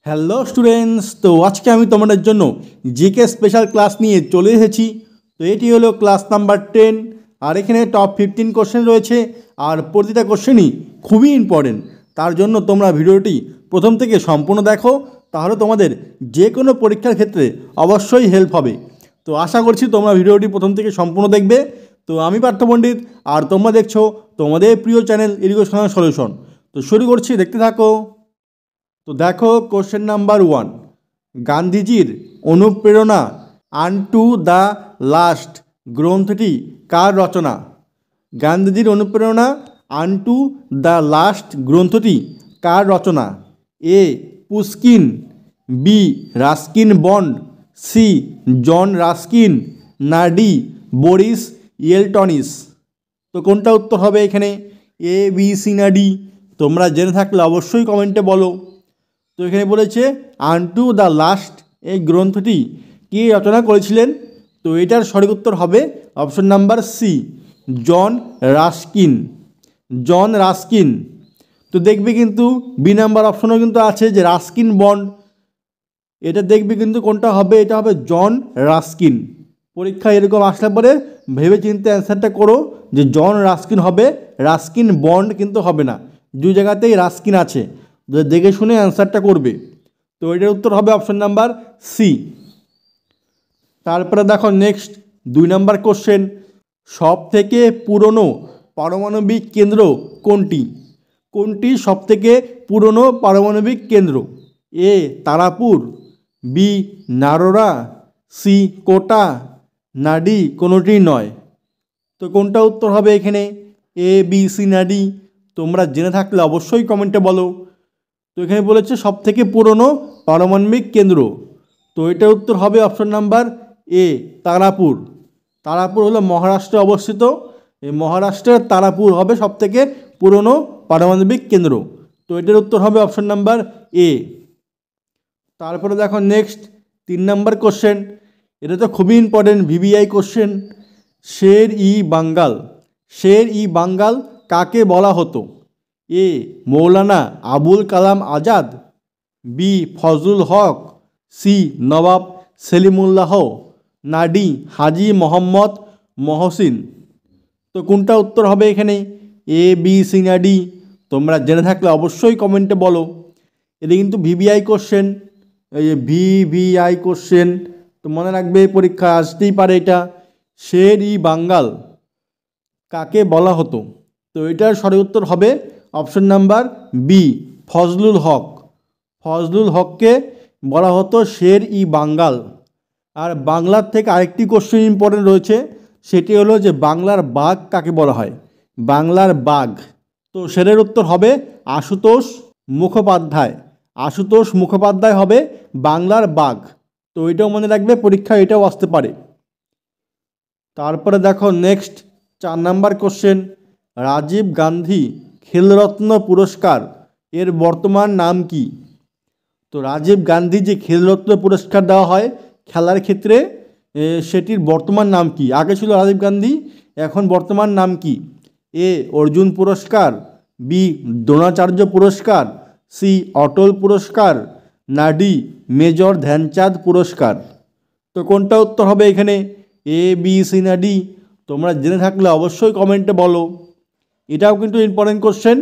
Hello students, তো আজকে আমি তোমাদের জন্য জিকে স্পেশাল ক্লাস নিয়ে চলে এসেছি। তো এটি হলো ক্লাস নাম্বার 10। আর এখানে টপ 15 কোশ্চেন রয়েছে, আর প্রতিটা কোশ্চেনই খুবই ইম্পর্টেন্ট। তার জন্য তোমরা ভিডিওটি প্রথম থেকে সম্পূর্ণ দেখো, তাহলে তোমাদের যে কোনো পরীক্ষার ক্ষেত্রে অবশ্যই হেল্প হবে। তো আশা করছি তোমরা ভিডিওটি প্রথম থেকে সম্পূর্ণ দেখবে। তো আমি পার্থ পণ্ডিত, আর তোমরা দেখছো তোমাদের প্রিয় চ্যানেল এডুকেশনাল সলিউশন। তো শুরু করছি, দেখতে থাকো। তো দেখো কোশ্চেন নাম্বার 1, গান্ধীজির অনুপ্রেরণা আনটু দ্য লাস্ট গ্রন্থটি কার রচনা? গান্ধীজির অনুপ্রেরণা আনটু দ্য লাস্ট গ্রন্থটি কার রচনা? A Pushkin, B Ruskin Bond, C John Ruskin, না ডি বরিস ইয়েলটনিস? তো কোনটা উত্তর হবে এখানে, এ বি সি না ডি? তোমরা জেনে থাকলে অবশ্যই কমেন্টে বলো। তো এখানে বলেছে আনটু দ্য লাস্ট, এই গ্রন্থটি কে রচনা করেছিলেন? তো এটার সঠিক উত্তর হবে option number C, John Ruskin. John Ruskin. তো দেখবে কিন্তু বি নাম্বার অপশনও কিন্তু আছে যে রাস্কিন বন্ড, এটা দেখবে কিন্তু কোনটা হবে, এটা হবে জন রাস্কিন। পরীক্ষা এরকম আসলে পরে ভেবে চিন্তে অ্যান্সারটা করো যে জন রাস্কিন হবে, রাস্কিন বন্ড কিন্তু হবে না। দু জায়গাতেই রাস্কিন আছে, দেখে শুনে অ্যান্সারটা করবে। তো এটার উত্তর হবে অপশন নাম্বার সি। তারপরে দেখো নেক্সট 2 নাম্বার কোশ্চেন, সব থেকে পুরনো পারমাণবিক কেন্দ্র কোনটি? কোনটি সব থেকে পুরনো পারমাণবিক কেন্দ্র? এ তারাপুর, বি নারোরা, সি কোটা, না ডি কোনোটি নয়? তো কোনটা উত্তর হবে এখানে, এ বি সি না ডি? তোমরা জেনে থাকলে অবশ্যই কমেন্টে বলো। তো এখানে বলেছে সব থেকে পুরনো পারমাণবিক কেন্দ্র, তো এটার উত্তর হবে option number A Tarapur. Tarapur হলো মহারাষ্ট্রে অবস্থিত, এই মহারাষ্ট্রের তারাপুর হবে সব থেকে পুরনো পারমাণবিক কেন্দ্র। তো এটার উত্তর হবে অপশন নাম্বার এ। তারপরে দেখো নেক্সট 3 নাম্বার কোশ্চেন, এটা তো খুবই ইম্পর্টেন্ট ভিভিআই কোশ্চেন। শের ই বাঙ্গাল, শের ই বাঙ্গাল কাকে বলা হতো? এ মৌলানা আবুল কালাম আজাদ, বি ফজলুল হক, সি নবাব সেলিমুল্লাহ, না ডি হাজি মোহাম্মদ মহসিন? তো কোনটা উত্তর হবে এখানে, এ বি সি না ডি? তোমরা জেনে থাকলে অবশ্যই কমেন্টে বলো। এটা কিন্তু ভিভিআই কোশ্চেন, এই যে ভিভিআই কোশ্চেন, তো মনে রাখবে পরীক্ষা আসতেই পারে এটা। শের ই বাঙ্গাল কাকে বলা হতো? তো এটার সঠিক উত্তর হবে অপশন নাম্বার বি, ফজলুল হক। ফজলুল হককে বলা হতো শের ই বাঙ্গাল। আর বাংলার থেকে আরেকটি কোশ্চেন ইম্পর্টেন্ট রয়েছে, সেটি হলো যে বাংলার বাঘ কাকে বলা হয়? বাংলার বাঘ, তো সেটার উত্তর হবে আশুতোষ মুখোপাধ্যায়। আশুতোষ মুখোপাধ্যায় হবে বাংলার বাঘ। তো এটাও মনে রাখবে, পরীক্ষা এটাও আসতে পারে। তারপরে দেখো next 4 number question, Rajiv Gandhi Khel Ratna পুরস্কার এর বর্তমান নাম কি? তো রাজীব গান্ধী যে খেলরত্ন পুরস্কার দেওয়া হয় খেলার ক্ষেত্রে, সেটির বর্তমান নাম কি? আগে ছিল রাজীব গান্ধী, এখন বর্তমান নাম কি? এ অর্জুন পুরস্কার, বি দ্রোণাচার্য পুরস্কার, সি অটল পুরস্কার, না ডি মেজর ধ্যানচাঁদ পুরস্কার? তো কোনটা উত্তর হবে এখানে, এ বি সি না ডি? তোমরা জেনে থাকলে অবশ্যই কমেন্টে বলো। এটাও কিন্তু ইম্পর্টেন্ট কোশ্চেন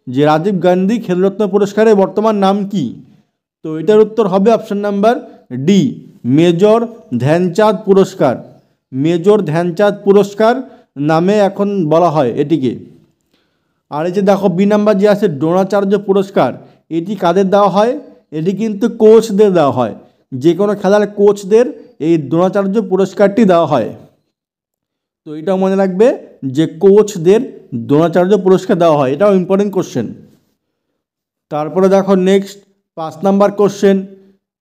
যে রাজীব গান্ধী খেলরত্ন পুরস্কারের বর্তমান নাম কি? তো এটার উত্তর হবে option number D, major Dhyan Chand পুরস্কার। মেজর ধ্যানচাঁদ পুরস্কার নামে এখন বলা হয় এটিকে। আর এই যে দেখো বি নাম্বার যে আছে দ্রোণাচার্য পুরস্কার, এটি কাদের দেওয়া হয়? এটি কিন্তু কোচদের দেওয়া হয়, যে কোনো খেলার কোচদের এই দ্রোণাচার্য পুরস্কারটি দেওয়া হয়। তো এটাও মনে রাখবে যে কোচদের দ্রোণাচার্য পুরস্কার দেওয়া হয়, এটাও ইম্পর্টেন্ট কোশ্চেন। তারপরে দেখো নেক্সট 5 নাম্বার কোশ্চেন,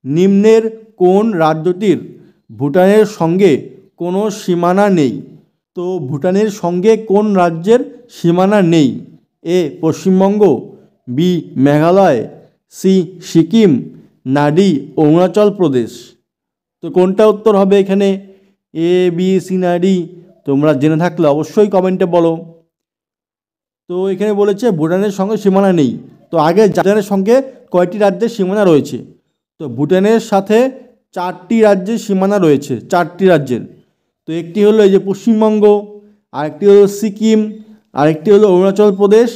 নিম্নের কোন রাজ্যটির ভুটানের সঙ্গে কোনো সীমানা নেই? তো ভুটানের সঙ্গে কোন রাজ্যের সীমানা নেই? এ পশ্চিমবঙ্গ, বি মেঘালয়, সি সিকিম, না ডি অরুণাচল প্রদেশ? তো কোনটা উত্তর হবে এখানে, এ বি সি না ডি? তোমরা জেনে থাকলে অবশ্যই কমেন্টে বলো। তো এখানে বলেছে ভুটানের সঙ্গে সীমানা নেই। তো আগে ভুটানের সঙ্গে কয়টি রাজ্যের সীমানা রয়েছে? তো ভুটানের সাথে 4টি রাজ্যের সীমানা রয়েছে, 4টি রাজ্যের। তো একটি হলো এই যে পশ্চিমবঙ্গ, আরেকটি হলো সিকিম, আরেকটি হলো অরুণাচল প্রদেশ,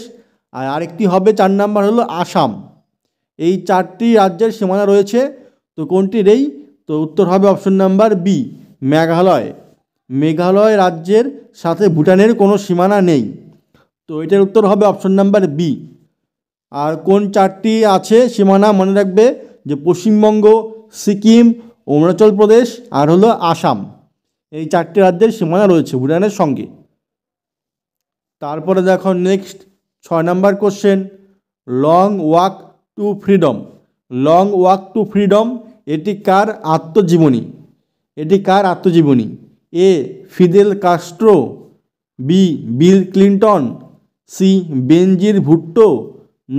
আর আরেকটি হবে 4 নাম্বার হলো আসাম। এই 4টি রাজ্যের সীমানা রয়েছে। তো কোনটির এই? তো উত্তর হবে option number B, Meghalaya. Meghalaya রাজ্যের সাথে ভুটানের কোনো সীমানা নেই। তো এটার উত্তর হবে অপশন নাম্বার বি। আর কোন 4টি আছে সীমানা মনে রাখবে, যে পশ্চিমবঙ্গ, সিকিম, অরুণাচল প্রদেশ আর হলো আসাম। এই 4টি রাজ্যের সীমানা রয়েছে ভুটানের সঙ্গে। তারপরে দেখো next 6 number question, long walk to freedom. Long walk to freedom এটি কার আত্মজীবনী? এটি কার আত্মজীবনী? A Fidel Castro, B Bill Clinton, C Benazir Bhutto,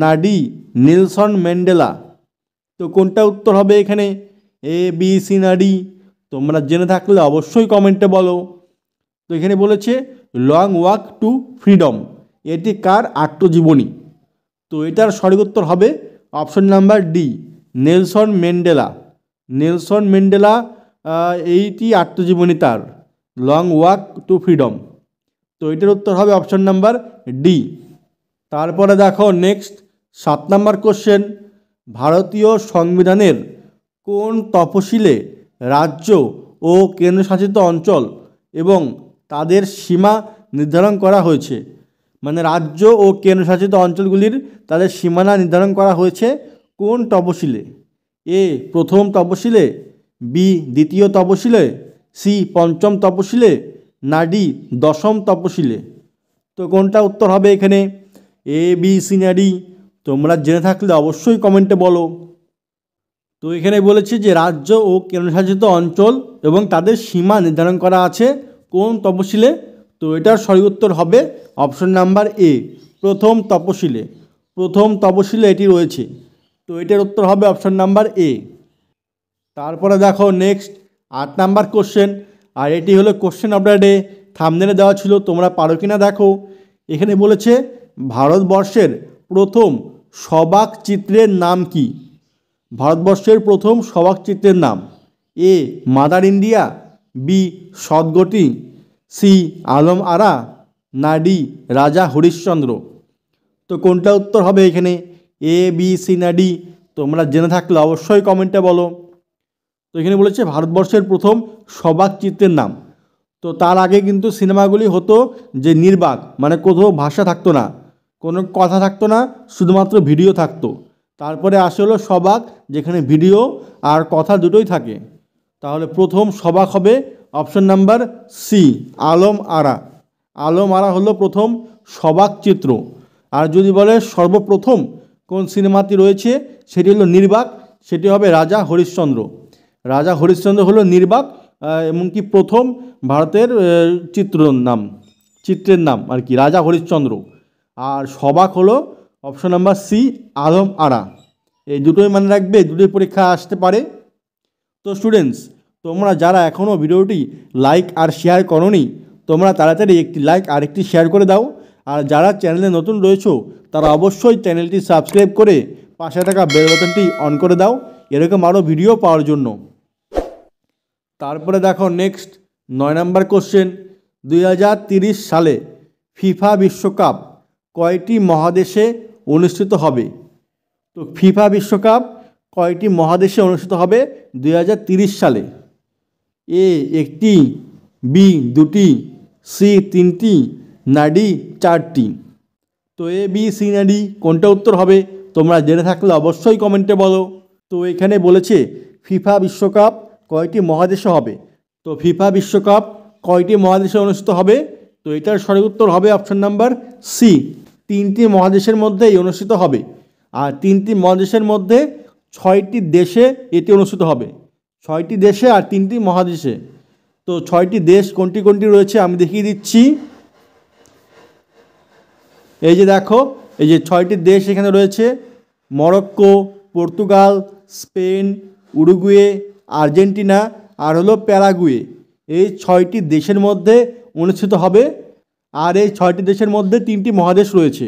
না ডি নেলসন ম্যান্ডেলা। তো কোনটা উত্তর হবে এখানে? এ বি সি না ডি? তোমরা জেনে থাকলে অবশ্যই কমেন্টে বলো। তো এখানে বলেছে লং ওয়াক টু ফ্রিডম এটি কার আত্মজীবনী? তো এটার সঠিক উত্তর হবে option number D, Nelson Mandela. Nelson Mandela এইটি আত্মজীবনী তার, লং ওয়াক টু ফ্রিডম। তো এটার উত্তর হবে অপশন নাম্বার ডি। তারপরে দেখো নেক্সট 7 নাম্বার কোশ্চেন, ভারতীয় সংবিধানের কোন তফসিলে রাজ্য ও কেন্দ্রশাসিত অঞ্চল এবং তাদের সীমা নির্ধারণ করা হয়েছে? মানে রাজ্য ও কেন্দ্রশাসিত অঞ্চলগুলির তাদের সীমানা নির্ধারণ করা হয়েছে কোন তফসিলে? এ প্রথম তফসিলে, বি দ্বিতীয় তফসিলে, সি পঞ্চম তফসিলে, না ডি দশম তফসিলে? তো কোনটা উত্তর হবে এখানে? এ বি সি না ডি? তোমরা জেনে থাকলে অবশ্যই কমেন্টে বলো। তো এখানে বলেছে যে রাজ্য ও কেন্দ্রশাসিত অঞ্চল এবং তাদের সীমা নির্ধারণ করা আছে কোন তফসিলে? তো এটার সঠিক উত্তর হবে অপশন নাম্বার এ, প্রথম তফসিলে। প্রথম তফসিলে এটি রয়েছে। তো এটার উত্তর হবে অপশন নাম্বার এ। তারপরে দেখো নেক্সট 8 নাম্বার কোশ্চেন, আর এটি হলো কোশ্চেন অফ দ্য ডে। থাম্বনেলে দেওয়া ছিল, তোমরা পারো কিনা দেখো। এখানে বলেছে ভারতবর্ষের প্রথম সবাক চিত্রের নাম কি? ভারতবর্ষের প্রথম সবাক চিত্রের নাম? A Mother India, B Sadgati, C Alam Ara, না ডি রাজা হরিশ্চন্দ্র? তো কোনটা উত্তর হবে এখানে? এ বি সি না ডি? তোমরা জেনে থাকলে অবশ্যই কমেন্টে বলো। তো এখানে বলেছে ভারতবর্ষের প্রথম সবাক চিত্রের নাম। তো তার আগে কিন্তু সিনেমাগুলি হতো যে নির্বাক, মানে কোথাও ভাষা থাকতো না, কোনো কথা থাকতো না, শুধুমাত্র ভিডিও থাকতো। তারপরে আসে হলো সবাক, যেখানে ভিডিও আর কথা দুটোই থাকে। তাহলে প্রথম সবাক হবে অপশন নাম্বার সি, আলম আরা। আলম আরা হলো প্রথম সবাক চিত্র। আর যদি বলে সর্বপ্রথম কোন সিনেমাটি রয়েছে, সেটি হলো নির্বাক, সেটি হবে রাজা হরিশ্চন্দ্র। রাজা হরিশ্চন্দ্র হলো নির্বাক, এমনকি প্রথম ভারতের চিত্রের নাম আর কি রাজা হরিশ্চন্দ্র। আর সবাক হলো অপশন নাম্বার সি, আলম আরা। এই দুটোই মনে রাখবে, দুটোই পরীক্ষা আসতে পারে। তো স্টুডেন্টস, তোমরা যারা এখনও ভিডিওটি লাইক আর শেয়ার করোনি, তোমরা তাড়াতাড়ি একটি লাইক আর একটি শেয়ার করে দাও। আর যারা চ্যানেলে নতুন রয়েছো, তারা অবশ্যই চ্যানেলটি সাবস্ক্রাইব করে পাশে থাকা বেল বাটনটি অন করে দাও, এরকম আরও ভিডিও পাওয়ার জন্য। তারপরে দেখো নেক্সট 9 নাম্বার কোশ্চেন, 2030 সালে ফিফা বিশ্বকাপ কয়টি মহাদেশে অনুষ্ঠিত হবে? তো ফিফা বিশ্বকাপ কয়টি মহাদেশে অনুষ্ঠিত হবে 2030 সালে? এ একটি, বি দুটি, সি তিনটি, না ডি চারটি? তো এ বি সি না ডি কোনটা উত্তর হবে? তোমরা জেনে থাকলে অবশ্যই কমেন্টে বলো। তো এখানে বলেছে ফিফা বিশ্বকাপ কয়টি মহাদেশে হবে। তো ফিফা বিশ্বকাপ কয়টি মহাদেশে অনুষ্ঠিত হবে? তো এটার সঠিক উত্তর হবে অপশন নাম্বার সি, 3টি মহাদেশের মধ্যেই অনুষ্ঠিত হবে। আর 3টি মহাদেশের মধ্যে 6টি দেশে এটি অনুষ্ঠিত হবে। 6টি দেশে আর 3টি মহাদেশে। তো 6টি দেশ কোনটি কোনটি রয়েছে আমি দেখিয়ে দিচ্ছি। এই যে দেখো, এই যে 6টি দেশ এখানে রয়েছে: Morocco, Portugal, Spain, Uruguay, Argentina আর হলো প্যারাগুয়ে। এই 6টি দেশের মধ্যে অনুষ্ঠিত হবে। আর এই 6টি দেশের মধ্যে 3টি মহাদেশ রয়েছে।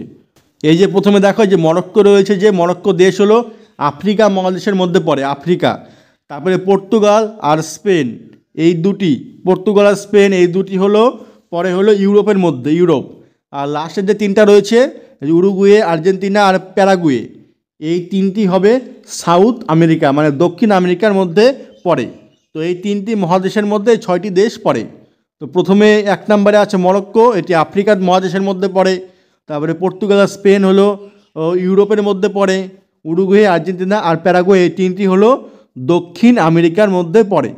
এই যে প্রথমে দেখো যে মরক্কো রয়েছে, যে মরক্কো দেশ হলো আফ্রিকা মহাদেশের মধ্যে পড়ে, আফ্রিকা। তারপরে পর্তুগাল আর স্পেন, এই দুটি, পর্তুগাল আর স্পেন এই দুটি হলো পরে হলো ইউরোপের মধ্যে, ইউরোপ। আর লাস্টের যে তিনটা রয়েছে উরুগুয়ে, আর্জেন্টিনা আর প্যারাগুয়ে, এই তিনটি হবে সাউথ আমেরিকা, মানে দক্ষিণ আমেরিকার মধ্যে পড়ে। তো এই তিনটি মহাদেশের মধ্যে 6টি দেশ পড়ে। তো প্রথমে 1 নম্বরে আছে মরক্কো, এটি আফ্রিকার মহাদেশের মধ্যে পড়ে। তারপরে পর্তুগাল আর স্পেন হলো ইউরোপের মধ্যে পড়ে। উরুগুয়ে, আর্জেন্টিনা আর প্যারাগুয়ে এই তিনটি হলো দক্ষিণ আমেরিকার মধ্যে পড়ে।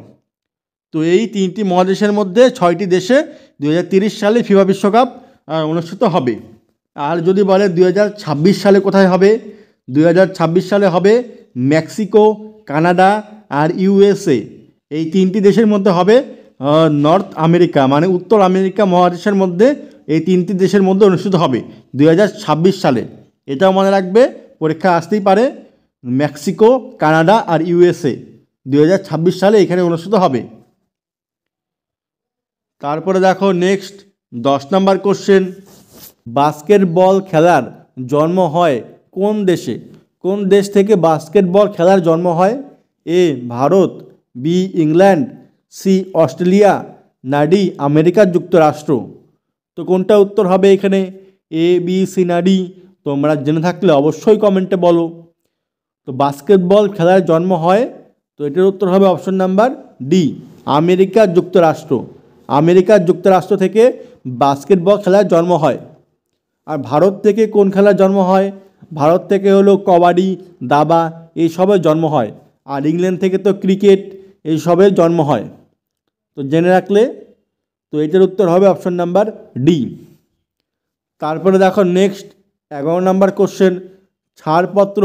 তো এই তিনটি মহাদেশের মধ্যে 6টি দেশে 2030 সালে ফিফা বিশ্বকাপ অনুষ্ঠিত হবে। আর যদি বলে 2026 সালে কোথায় হবে, 2026 সালে হবে মেক্সিকো, কানাডা আর ইউএসএ, এই তিনটি দেশের মধ্যে হবে নর্থ আমেরিকা, মানে উত্তর আমেরিকা মহাদেশের মধ্যে এই তিনটি দেশের মধ্যে অনুষ্ঠিত হবে 2026 সালে। এটাও মনে রাখবে, পরীক্ষা আসতেই পারে। মেক্সিকো, কানাডা আর ইউএসএ 2026 সালে এখানে অনুষ্ঠিত হবে। তারপরে দেখো নেক্সট 10 নম্বর কোশ্চেন, বাস্কেটবল খেলার জন্ম হয় কোন দেশে? কোন দেশ থেকে বাস্কেটবল খেলার জন্ম হয়? A Bharat, B England, C Australia, না ডি আমেরিকা যুক্তরাষ্ট্র। তো কোনটা উত্তর হবে এখানে? এ, বি, সি না ডি? তোমরা জেনে থাকলে অবশ্যই কমেন্টে বলো। তো বাস্কেটবল খেলার জন্ম হয়, তো এটার উত্তর হবে অপশন নাম্বার ডি, আমেরিকা যুক্তরাষ্ট্র। আমেরিকা যুক্তরাষ্ট্র থেকে বাস্কেটবল খেলার জন্ম হয়। আর ভারত থেকে কোন খেলার জন্ম হয়? ভারত থেকে হলো কবাডি, দাবা এইসবের জন্ম হয়। আর ইংল্যান্ড থেকে তো ক্রিকেট এইসবের জন্ম হয়। তো জেনে রাখলে, তো এটার উত্তর হবে অপশন নাম্বার ডি। তারপরে দেখো নেক্সট 11 নম্বর কোশ্চেন, ছাড়পত্র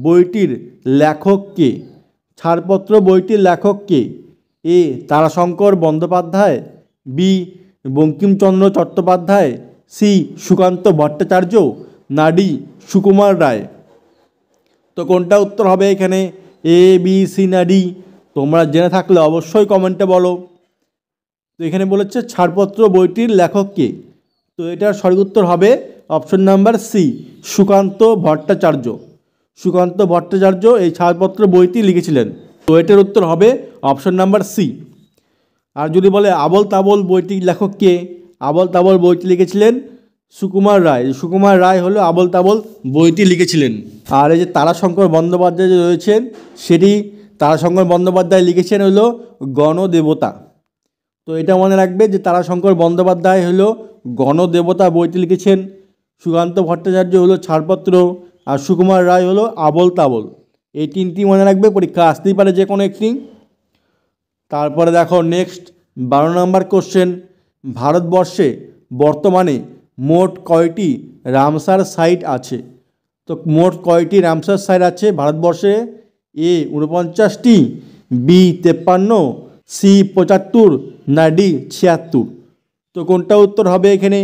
বইটির লেখক কে? ছাড়পত্র বইটির লেখক কে? এ তারাশঙ্কর বন্দ্যোপাধ্যায়, বি বঙ্কিমচন্দ্র চট্টোপাধ্যায়, সি সুকান্ত ভট্টাচার্য, না ডি সুকুমার রায়? তো কোনটা উত্তর হবে এখানে? এ, বি, সি না ডি? তোমরা জেনে থাকলে অবশ্যই কমেন্টে বলো। তো এখানে বলেছে ছাড়পত্র বইটির লেখক কে? তো এটার সঠিক উত্তর হবে option number C, Sukanta Bhattacharya. Sukanta Bhattacharya এই ছাড়পত্র বইটি লিখেছিলেন। তো এটার উত্তর হবে অপশন নাম্বার সি। আর যদি বলে আবল তাবল বইটির লেখক কে? আবল তাবল বইটি লিখেছিলেন সুকুমার রায়। সুকুমার রায় হলো আবল তাবল বইটি লিখেছিলেন। আর এই যে তারাশঙ্কর বন্দ্যোপাধ্যায় যে রয়েছেন, সেটি তারাশঙ্কর বন্দ্যোপাধ্যায় লিখেছেন হলো গণদেবতা। তো এটা মনে রাখবে যে তারাশঙ্কর বন্দ্যোপাধ্যায় হলো গণদেবতা বইটি লিখেছেন, সুকান্ত ভট্টাচার্য হলো ছাড়পত্র, আর সুকুমার রায় হলো আবল তাবল। এই তিনটি মনে রাখবে, পরীক্ষা আসতেই পারে যে কোনো একটি। তারপরে দেখো নেক্সট 12 নম্বর কোশ্চেন, ভারতবর্ষে বর্তমানে মোট কয়টি রামসার সাইট আছে? তো মোট কয়টি রামসার সাইট আছে ভারতবর্ষে? এ 49টি, বি 53, সি 75, না ডি 76? তো কোনটা উত্তর হবে এখানে?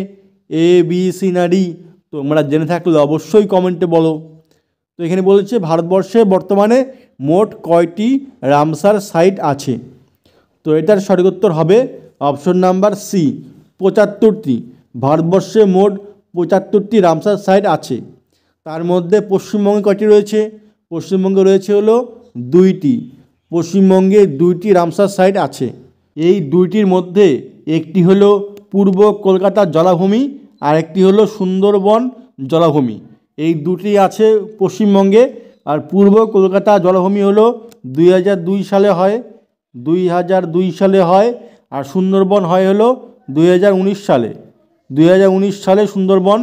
এ, বি, সি না ডি? তোমরা জেনে থাকলে অবশ্যই কমেন্টে বলো। তো এখানে বলেছে ভারতবর্ষে বর্তমানে মোট কয়টি রামসার সাইট আছে? তো এটার সঠিক উত্তর হবে অপশন নাম্বার সি, 75টি। ভারতবর্ষে মোট 75টি রামসার সাইট আছে। তার মধ্যে পশ্চিমবঙ্গে কয়টি রয়েছে? পশ্চিমবঙ্গে রয়েছে হলো 2টি। পশ্চিমবঙ্গে 2টি রামসার সাইট আছে। এই 2টির মধ্যে একটি হলো পূর্ব কলকাতার জলাভূমি, আর একটি হলো সুন্দরবন জলাভূমি। এই 2টি আছে পশ্চিমবঙ্গে। আর পূর্ব কলকাতা জলাভূমি হলো 2002 সালে হয়, 2002 সালে হয়। আর সুন্দরবন হয় হলো 2019 সালে। 2019 সালে সুন্দরবন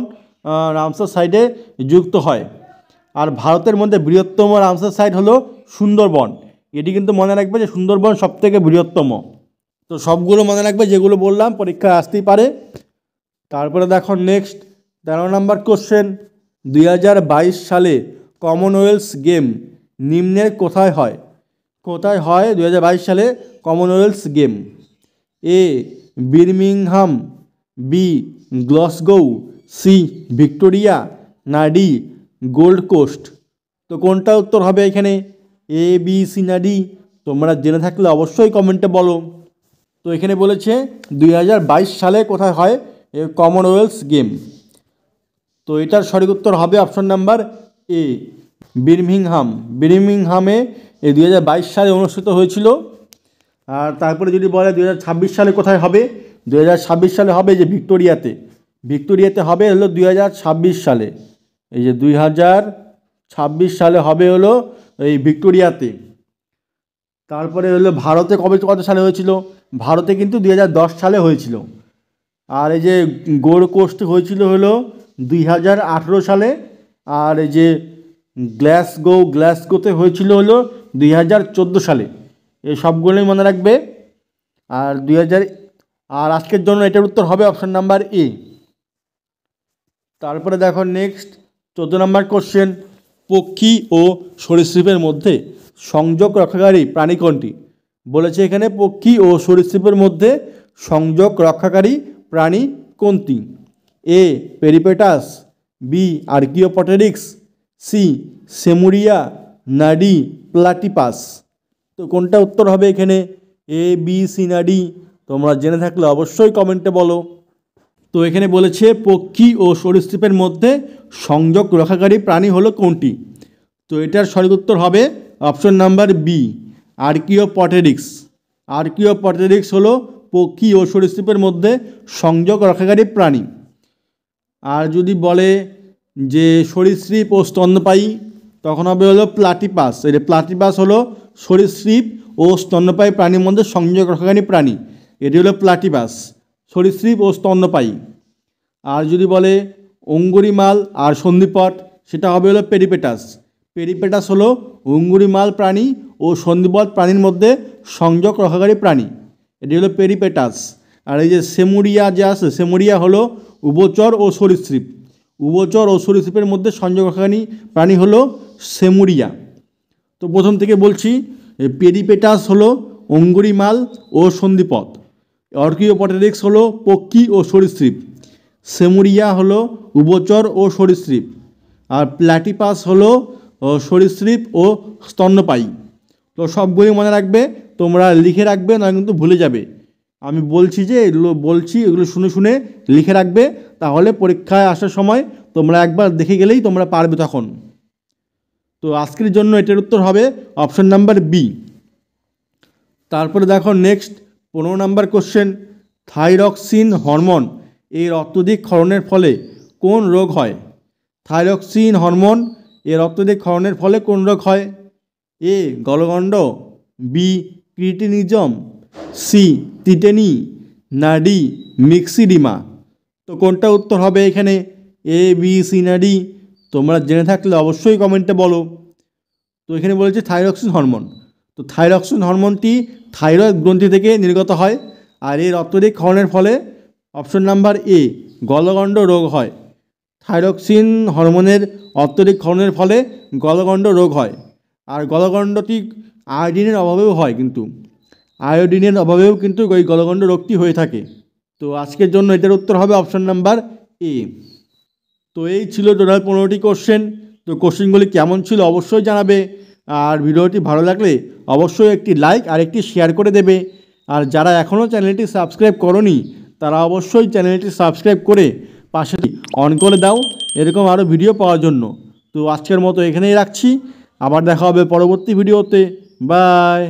রামসার সাইটে যুক্ত হয়। আর ভারতের মধ্যে বৃহত্তম রামসার সাইট হলো সুন্দরবন। এটি কিন্তু মনে রাখবে যে সুন্দরবন সবথেকে বৃহত্তম। তো সবগুলো মনে রাখবে, যেগুলো বললাম পরীক্ষায় আসতেই পারে। তারপরে দেখো নেক্সট 13 নম্বর কোশ্চেন, 2022 সালে কমনওয়েলথ গেম নিম্নের কোথায় হয়? কোথায় হয় 2022 সালে কমনওয়েলথ গেম? এ বির্মিংহাম, বি গ্লাসগো, সি ভিক্টোরিয়া, না ডি গোল্ড কোস্ট? তো কোনটা উত্তর হবে এখানে? এ, বি, সি না ডি? তোমরা জেনে থাকলে অবশ্যই কমেন্টে বলো। তো এখানে বলেছে 2022 সালে কোথায় হয় কমনওয়েলথ গেম। তো এটার সঠিক উত্তর হবে অপশন নাম্বার এ, বির্মিংহামে এই 2022 সালে অনুষ্ঠিত হয়েছিল। আর তারপরে যদি বলে 2026 সালে কোথায় হবে, 2026 সালে হবে যে ভিক্টোরিয়াতে হবে হলো 2026 সালে। এই যে 2026 সালে হবে হলো এই ভিক্টোরিয়াতে। তারপরে হলো ভারতে কত সালে হয়েছিল, ভারতে কিন্তু 2010 সালে হয়েছিল। আর এই যে গোল্ড কোস্ট হয়েছিল হলো 2018 সালে। আর এই যে গ্লাসগোতে হয়েছিল হলো 2014 সালে। এই সবগুলোই মনে রাখবে। আর আর আজকের জন্য এটার উত্তর হবে অপশান নাম্বার এ। তারপরে দেখো নেক্সট 14 নম্বর কোশ্চেন, পক্ষী ও সরীসৃপের মধ্যে সংযোগ রক্ষাকারী প্রাণী কোনটি? বলেছে এখানে পক্ষী ও সরীসৃপের মধ্যে সংযোগ রক্ষাকারী প্রাণী কোনটি? এ পেরিপেটাস, বি আর্কিওপটেরিক্স, সি সেমুরিয়া, না ডি প্লাটিপাস। তো কোনটা উত্তর হবে এখানে, এ বি সি না ডি? তোমরা জেনে থাকলে অবশ্যই কমেন্টে বলো। তো এখানে বলেছে পক্ষী ও সরীসৃপের মধ্যে সংযোগ রক্ষাকারী প্রাণী হলো কোনটি? তো এটার সঠিক উত্তর হবে অপশন নাম্বার বি, আর্কিওপটেরিক্স হলো পক্ষী ও সরীসৃপের মধ্যে সংযোগ রক্ষাকারী প্রাণী। আর যদি বলে যে সরীসৃপ ও স্তন্যপায়ী, তখন হবে হলো প্লাটিপাস। এই প্লাটিপাস হলো সরীসৃপ ও স্তন্যপায়ী প্রাণীর মধ্যে সংযোগ রক্ষাকারী প্রাণী, এটি হলো প্লাটিপাস, সরীসৃপ ও স্তন্যপায়ী। আর যদি বলে অঙ্গুরিমাল আর সন্ধিপট, সেটা হবে হলো পেরিপেটাস হলো অঙ্গুরিমাল প্রাণী ও সন্ধিপট প্রাণীর মধ্যে সংযোগ রক্ষাকারী প্রাণী, এটি হলো পেরিপেটাস। আর এই যে সেমুরিয়া যে আছে, সেমুরিয়া হলো উভচর ও সরীসৃপের মধ্যে সংযোগ রক্ষাকারী প্রাণী হলো সেমুরিয়া। তো প্রথম থেকে বলছি, পেরিপেটাস হলো অঙ্গুরিমাল ও সন্ধিপট, আর্কিওপটেরিক্স হলো পক্ষী ও সরীসৃপ, সেমুরিয়া হলো উভচর ও সরীসৃপ, আর প্লাটিপাস হলো সরীসৃপ ও স্তন্যপায়ী। তো সবগুলি মনে রাখবে, তোমরা লিখে রাখবে, না কিন্তু ভুলে যাবে। আমি বলছি যে এগুলো শুনে শুনে লিখে রাখবে, তাহলে পরীক্ষায় আসার সময় তোমরা একবার দেখে গেলেই তোমরা পারবে তখন। তো আজকের জন্য এটার উত্তর হবে অপশন নাম্বার বি। তারপরে দেখো next 15 number question, thyroxine hormone এর অত্যধিক ক্ষরণের ফলে কোন রোগ হয়? থাইরক্সিন হরমোন এর অত্যধিক ক্ষরণের ফলে কোন রোগ হয়? এ গলগণ্ড, বি ক্রিটিনিজম, সি টিটেনি, না ডি মিক্সিডিমা। তো কোনটা উত্তর হবে এখানে, এ বি সি না ডি? তোমরা জেনে থাকলে অবশ্যই কমেন্টে বলো। তো এখানে বলেছে থাইরক্সিন হরমোন। তো থাইরক্সিন হরমোনটি থাইরয়েড গ্রন্থি থেকে নির্গত হয়, আর এর অত্যধিক ক্ষরণের ফলে অপশন নাম্বার এ গলগণ্ড রোগ হয়। থাইরক্সিন হরমোনের অত্যধিক ক্ষরণের ফলে গলগণ্ড রোগ হয়। আর গলগণ্ডটি আয়োডিনের অভাবেও হয়, আয়োডিনের অভাবেও কিন্তু ওই গলগণ্ড রোগটি হয়ে থাকে। তো আজকের জন্য এটার উত্তর হবে অপশন নাম্বার এ। তো এই ছিল টোটাল 15টি কোশ্চেন। তো কোশ্চেনগুলি কেমন ছিল অবশ্যই জানাবে, আর ভিডিওটি ভালো লাগলে অবশ্যই একটি লাইক আর একটি শেয়ার করে দেবে। আর যারা এখনও চ্যানেলটি সাবস্ক্রাইব করোনি, তারা অবশ্যই চ্যানেলটি সাবস্ক্রাইব করে পাশে অন করে দাও, এরকম আরও ভিডিও পাওয়ার জন্য। তো আজকের মতো এখানেই রাখছি, আবার দেখা হবে পরবর্তী ভিডিওতে। বাই।